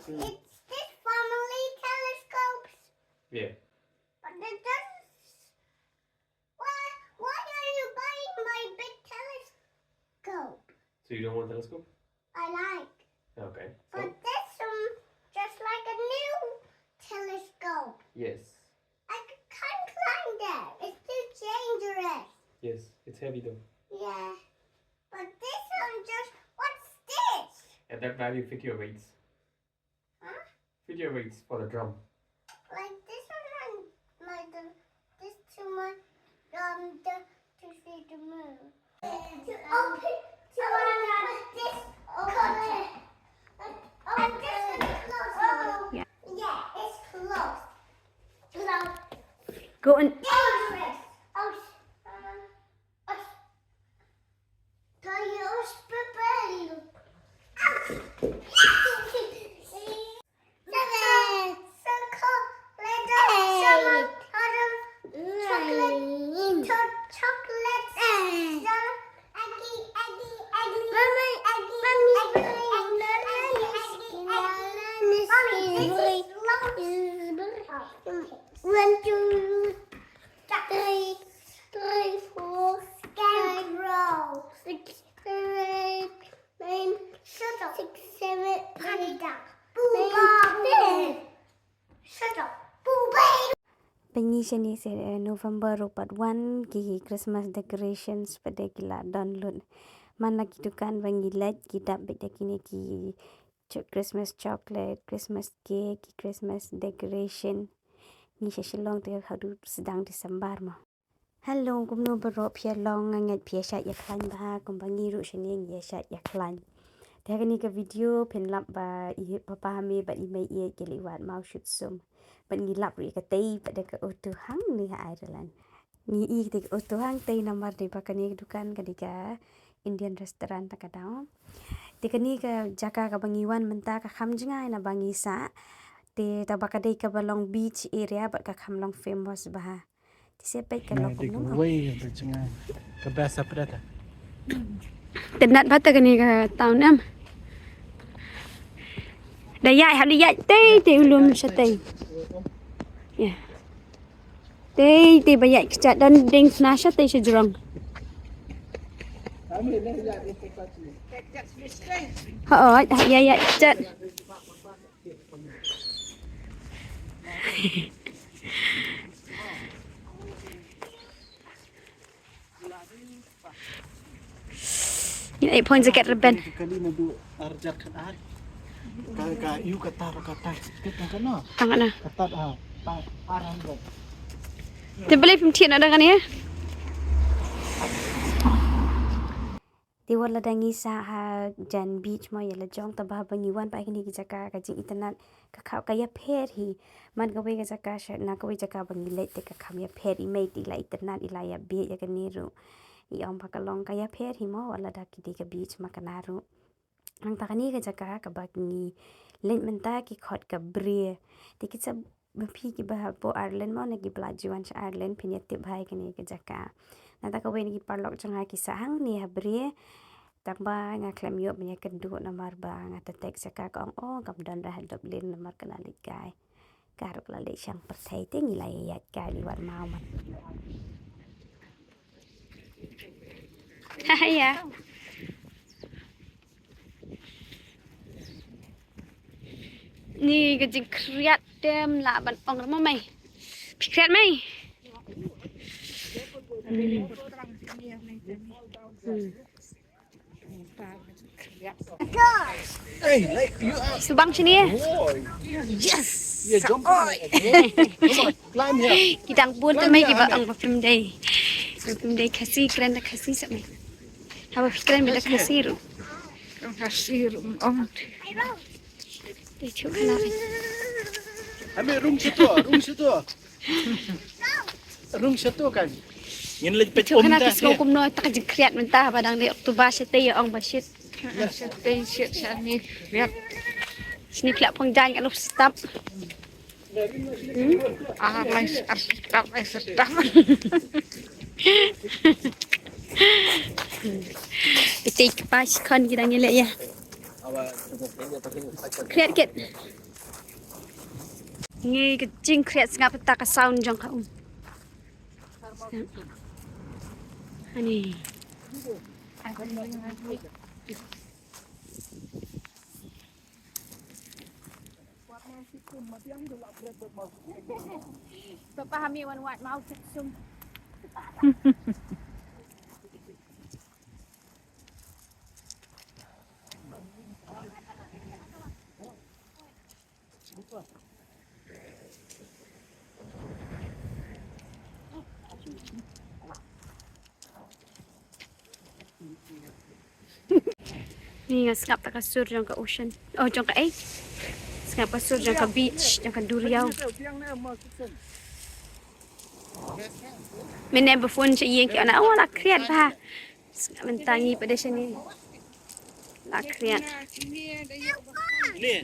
it's this family telescopes. Yeah. But it doesn't. Why are you buying my big telescope? So you don't want telescope? I like. Okay. But this one just like a new telescope. Yes. I can't climb there. It's too dangerous. Yes. It's heavy though. Yeah. But this one just. What's this? At that value, fit your weights. Huh? Fit your weights for the drum. Like this one and like this to see the moon. To open this color. And this one is closed. Yeah. Yeah, it's closed. Closed. Go and Dangerous. One, two, three, four, scarecrow, 6, 7, 8, 6, 7, panda, boo shut up, boo Pengisian ni November rupat one ki Christmas decorations pada gila download. Mana gitu kan bangi Leit kita beda kini ki Christmas chocolate, Christmas cake, Christmas decoration. Ni sesilong tu hadu sedang disembar mah. Hello, kum no berop ya long ngat piasa ya klan bah kum bangi ru sini ya sat ya klan. Dah ni ke video pen lap ba I papa me ba I mai ye keliwat mau shoot sum. Ban ngilap ri ke tei pada ke auto hang ni Ireland. Ni I ke auto hang tei nomor di pakan ni dukan kadika Indian restaurant tak ada. Tika ni ke jaka ka bangiwan menta ka kham jingai na bangisa. Te tabakadai ka Long Beach area bat ka kham long famous bah. Ti sepet ka long kum. Way berjengan. Kebasa pedata. Tenat bata ka ni ka tahun am. Dayai hal dayai tei ulum satei. Ya. Tei bayai kecat dan ding snasha tei sejurang. Ya kecat. Ini 8 points dekat reben. Kali nadu arjar kan ar. Ka you katar kita kan no. Tangan na. Katar parang bro. Terbalik pemtian ada kan ya? Di wala dangi sa jan beach mo yala jong tabah bangiwan pa kini jaka ka jing internet ka kaya pher hi man ka we ka jaka sha na ka we jaka bangi Leit te ka kham ya pher I mai ti la internet ila ya be ya ka niru I om pa ka long kaya pher hi mo wala da ki ka beach ma ka naru ang takani ka jaka ka bangi Leit menta ki khot ka brie ti ki sa bpi ki bah po Ireland mo na ki blajuan sa Ireland pinyate bhai ka ni ka jaka Nata ka wen ki parlok changa ki sahang ni habrie tak ba nga klem yo banya kedua namar ba nga tetek saka ka ong kam dan dah Dublin namar kana likai karuk la le Shang perthai te ngilai yat ka liwat mau man ya ni ke jing kriat dem la ban ong ma mai kriat mai Hey, like you are. Subang sini ya. Yes. Yeah, jump. Come on, climb here. Kita pun tu mai kita ang film day. Film day Khasi keren dah Khasi sama. Apa fikiran bila Khasi ru? Khasi ru om. Dia cuba nak. Ambil room situ. Room situ kan. Yang lagi pecah Cuba nak kisah hukum no tak jekriat mentah padang di Oktober sete ya ong basit. Sete sani lihat. Sini kelak pengjan kat lup stop. Alai stop stop. Kita pas kan kita ngelak ya. Kreat ket. Ngi kecing kreat ngap tak ka sound jong ka Ani. Pahami wan wat mau sum. Ni ngap tak ka sur jong ka ocean. Oh jong ka ngap ka sur jong ka beach jong ka duriau. Mình berfun je yang ki ana oh la kreat ba. Mentangi pada sini. La kreat. Ni.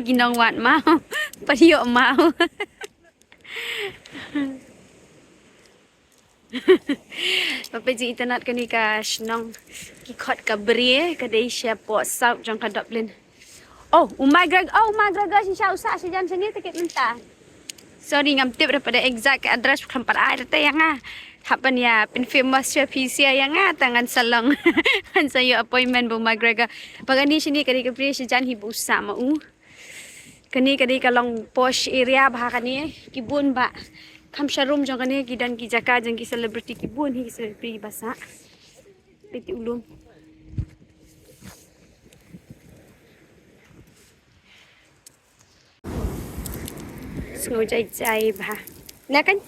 Ginong wat mau. Padiok mau. Papa ji internet kani ka snong ki khot ka brie ka dei sia po sau jong ka Dublin. Oh my god si siya usa si jam sini tiket mentah. Sorry ngam tip daripada exact address tempat ada yang hapan ya pin famous chef PC yang tangan salong han saya appointment bu McGregor pagani sini kadi ke brie si jan hibu sama kani kadi kalong posh area bah kani kibun ba kam sharum jong kani kidan ki jaka jang ki celebrity kibun hi celebrity basa peti ulum ngồi chạy chạy bà nè cánh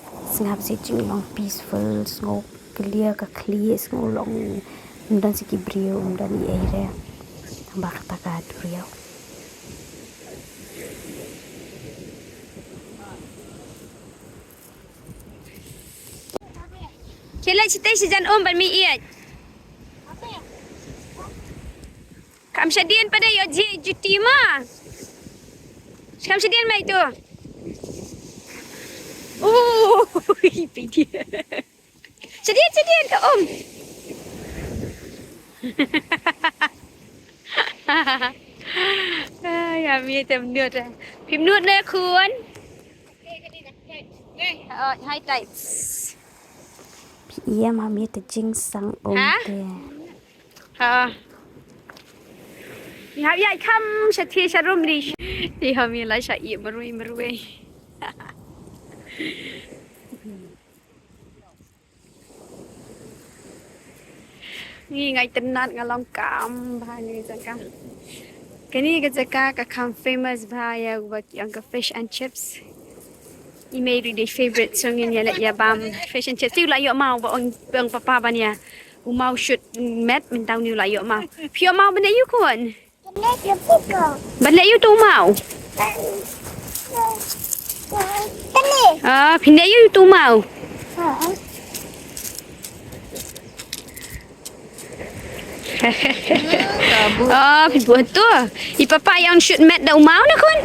ngap si ching long peaceful ngô clear ka clear ngô long dan si kibrio dan i area tambah kata ka duriau Kela cita si jan ban mi iat kam syadian pada yo juti ma kam syadian mai tu Oh, video. Sedian ke Om. Ya mi temnut. Pimnut le kun. Hai tights. Iya mami tejing sang Om te. Ha. Ya ya kam syati syarum ni. Di kami lah syai merui. Ni ngai tenat ngalong kam bah ni jaka. Kini ke jaka ka kam famous bah ya buat yang ke fish and chips. I made really favorite song in ya bam fish and chips. Tu la yo mau ba ong papa ban ya. U mau shoot met min tau ni la yo mau. Pio mau ban you kon. Ban you tu mau. Pindah you tu mau. Buat tu. Papa yang shoot mat dah mau nak kon?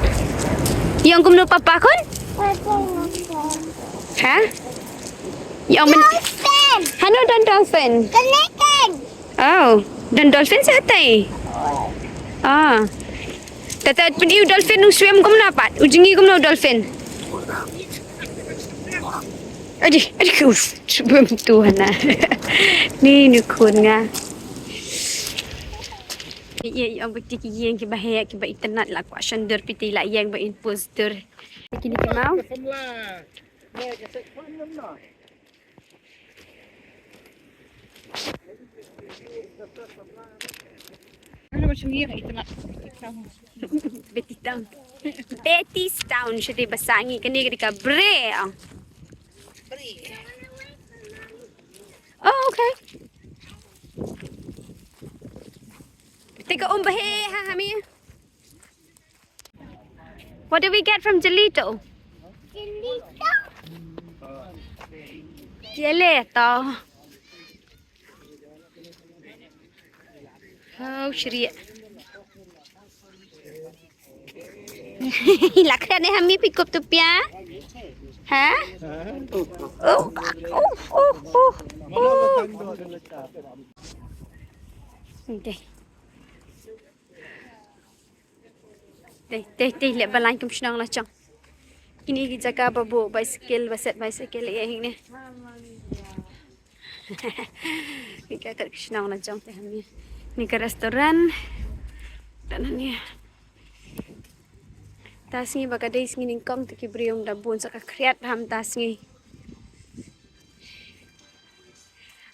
Yang kumno papa kon? Ha? Yang dolphin. Hano dan dolphin. Kenikan. Oh, dan dolphin sahatai. Tata pun dolphin swim kumno apa? Ujungi kumno dolphin. Adik sebelum Tuhan lah. Ni nukun nga. Iya, yang berarti yang kita bahaya kita internet lah. Kuat sender piti lah yang berimposter. Kini kita mau. Macam ni internet. Betty's Town. Jadi basangi kini kita bre. Oh, okay. Take a Hami. What do we get from gelato? Gelato. Oh, shit. Lakran ni Hami pick up tu pia. Ha? Oh. Mana bertanda dan letak. Đây. Đây lihat balan kum senang lah cang. Ini kita jaga babu bicycle ya ini. Kita kat senang lah cang teh ni. Ni ke restoran. Dan ni. Tas ni baka dai sini ningkong te kibriung da bun saka kreat ham tas ni.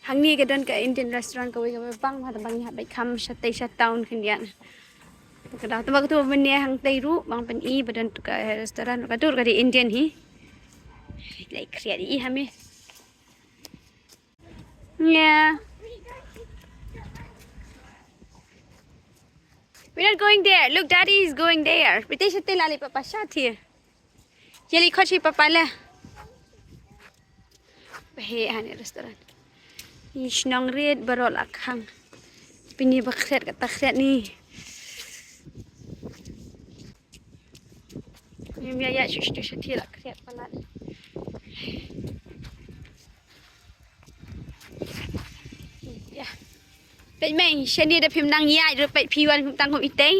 Hang ni ke dan ke Indian restaurant ke bang ha bang ha bai kham shutdown khinian. Kadang tu waktu benda hang teiru bang pen I badan tu ke restoran ka tur ka di Indian hi. Like kreat I hame. Yeah. We're not going there. Look, Daddy is going there. Bete shate lali papa shat here. Yeli khochi papa la. Bahe hani restoran. Ish nong red barol akhang. Pini bakset ka takset ni. Ni ya shush shati la kreat pala. Yeah. Vậy mày xem đi đập phim năng nhai rồi vậy phi quan cũng tăng hộ y tế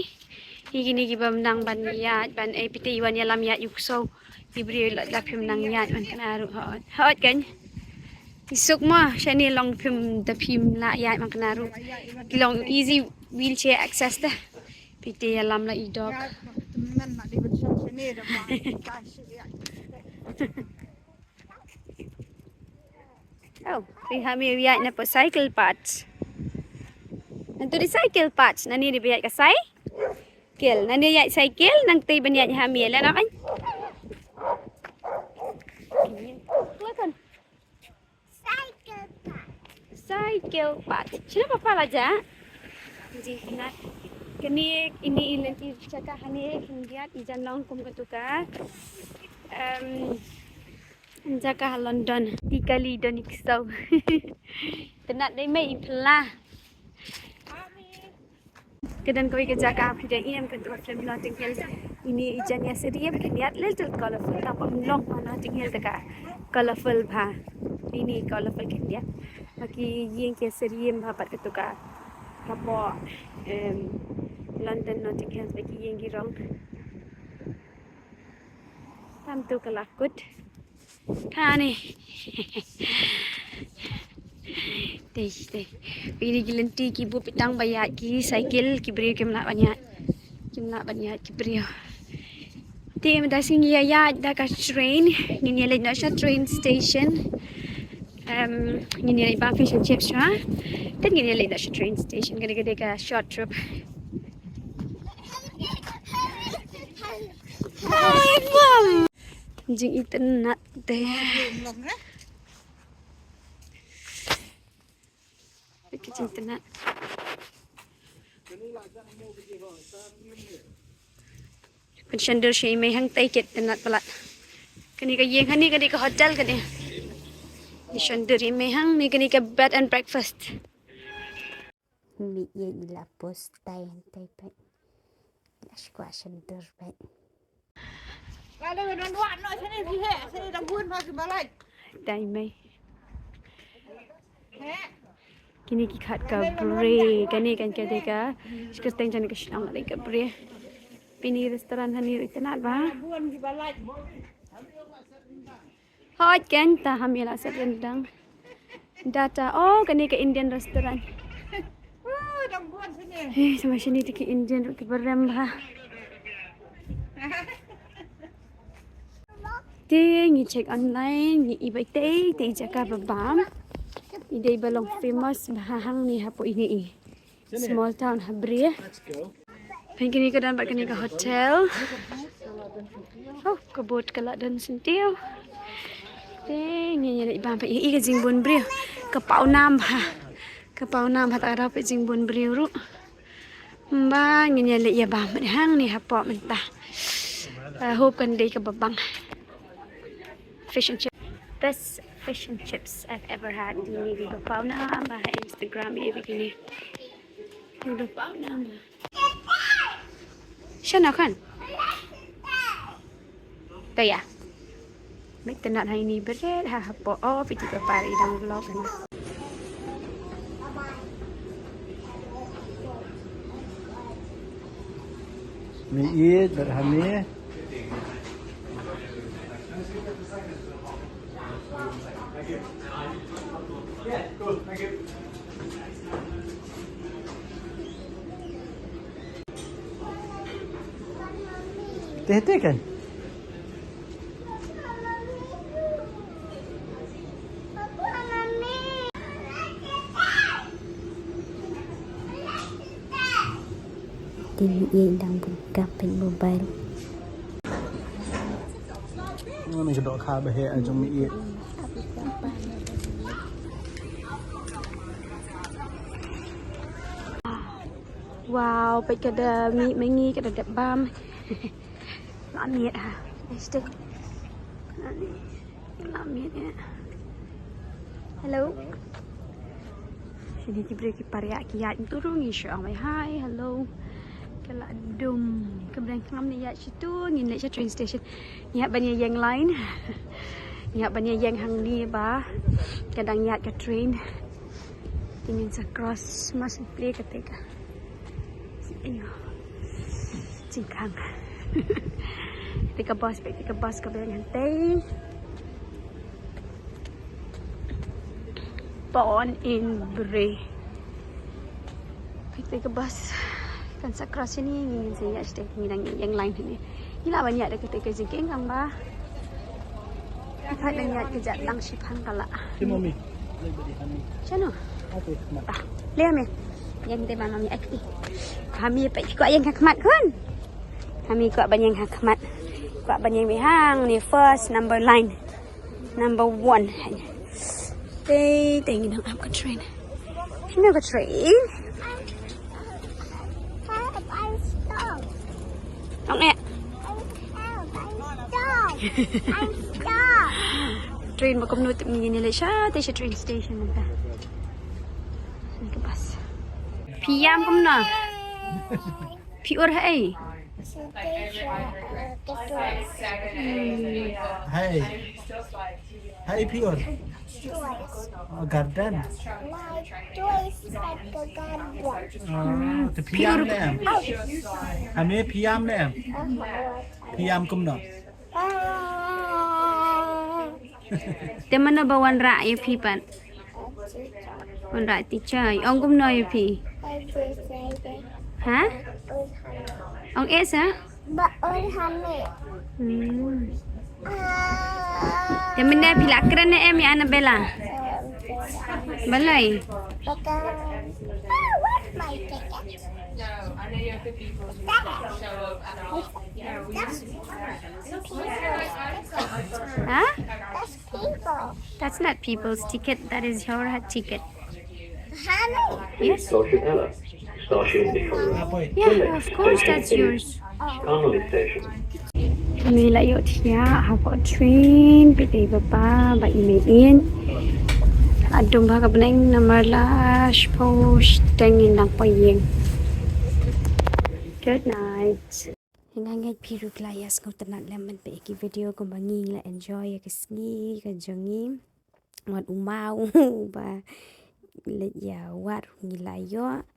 thì cái này cái bầm năng ban nhai ban APT quan Ialam nhai dục sâu thì bây giờ lại đập phim năng nhai ban cái nào rồi họ cái thì súc mà xem đi long phim đập phim lại nhai ban cái nào rồi cái long easy wheelchair access đó PT Ialam là y dog oh thì hai mươi nhai là cycle parts. Nanti di cycle parts, nani di biaya kasai, kel, nani ya cycle, nanti banyak hamil lah kan? Kelihatan. Cycle parts. Siapa papa aja? Ji, nak. Kini ini nanti cakap hani hindiat ijan long kum ketuka. Cakap London, 3 kali dan iksau. Tenat dai mai pelah. Kadang kau ikut jaga apa dia ini kan tu film Notting Hill ini ijannya seriam keniat little colorful tapi long Notting Hill dekat colorful bah ini colorful keniat bagi yang ke seriam dapat ketuka apa London Notting Hill bagi yang girong tam tu kelakut kani Teh. Pilih gelenti kibu pitang bayat ki cycle ki beri kem nak banyak ki beri. Teh mendah singi ya dah ka train ni lagi nak train station. Ni lagi bang fish and chips ha. Dan ni lagi nak train station gede-gede ka short trip. Mom. Jing internet deh. Kitchen tenat. Pensiondur sih mai hang tay ket tenat pelat. Kani ka yeng hani kani ka hotel kani. Pensiondur mai hang ni kani ka bed and breakfast. Mi ye ila post tay pet. Lash kwa pensiondur pet. Lalu dua no sini sini sini dambun pakai balai. Tay mai. Kini kikat ka bre kani kan ketika sekarang jangan kesenang lagi ka bre pini restoran haniitenat ba hot kan ta hamila sedang data oh kani ke Indian restoran sama sini ke Indian ke berem ba Ting check online ni ibai tei jaga babam Idai balong famous bahang ni hapo ini small town habri. Pengkini ke dan kini ke hotel. Oh, kebot kelak dan sentiu. Ni nyari bang pe i ke jingbun bri. Kepau nam ha. Kepau nam ha tak ada pe jingbun bri ru. Ba ni nyari ya bang hang ni hapo mentah. Hope kan dei ke babang. Fish and chips. Best fish and chips I've ever had. Ini di bawah nama Instagram ini begini. Di bawah nama. Siapa kan? Tu ya. Mereka nak hari ini berat. Ha apa? Oh, pergi ke Phareng dalam vlog kan. Mi eat berhami. Teh kan? Tini đang buka pen mobile. Ni kedok kha bah he ajong mi eat. Wow, pai kada mi mengi kada dep bam. Lamit ha. Este. Lamit ya. Hello. Sini kita beri pariak kiat turun insya Allah. Hi, hello. Kalau dum kemudian ngam ni ya situ ni naik train station. Ya banyak yang lain. Ya banyak yang hang ni ba. Kadang ya ke train. Ingin sa cross masuk play ketika. Ayo. Cingkang. Tiga bus ke belakang hantai. Born in Bray. Tiga bus. Kan sa cross ini ingin saya stay ngidang yang lain ni. Ila banyak ada ketika jengking kang ba. Kita banyak kejat lang shipang kala. Ti mami. Lai badi hani. Chano. Apa mat? Lihat me. Yang kita mana mi aktif. Kami pak ikut yang hikmat kan? Kami ikut banyak hikmat. Ikut banyak bihang ni first number line. Number 1. Tengok nak apa train. Sini ke train? I'm stuck. Ông nè. I'm stuck. Train mà cũng nuôi tụi mình này lại sao? Đây là train station mình ta. Ini ke bus. Piam cũng nè. Piur hai. Hai. Hai pior. Garden. Te piam le em. Hami piam le em. Piam kum no. Te mana bawan rak ya pi pan. Wan rak teacher. Ông cũng nói ya pi. Hả? Ông S hả? Te mana pi lakran em ya Annabella. Balai. Huh? That's not people's ticket. That is your ticket. Yes. Yeah, of course that's yours. Kami layo dia, hafo train, piti bapa, ba imein. Adum ba ka beneng nomor lash post tengin lang payeng. Good night. Hingangat piru klayas kau tenat lemon pe iki video ko bangi la enjoy ke sngi ke jongi. Wat umau ba le ya wat ngilayo.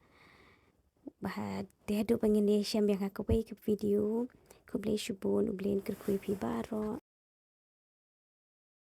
Bah dedo pengen siam yang aku ke video. Ko blay shubon ublen kerkui pi baro.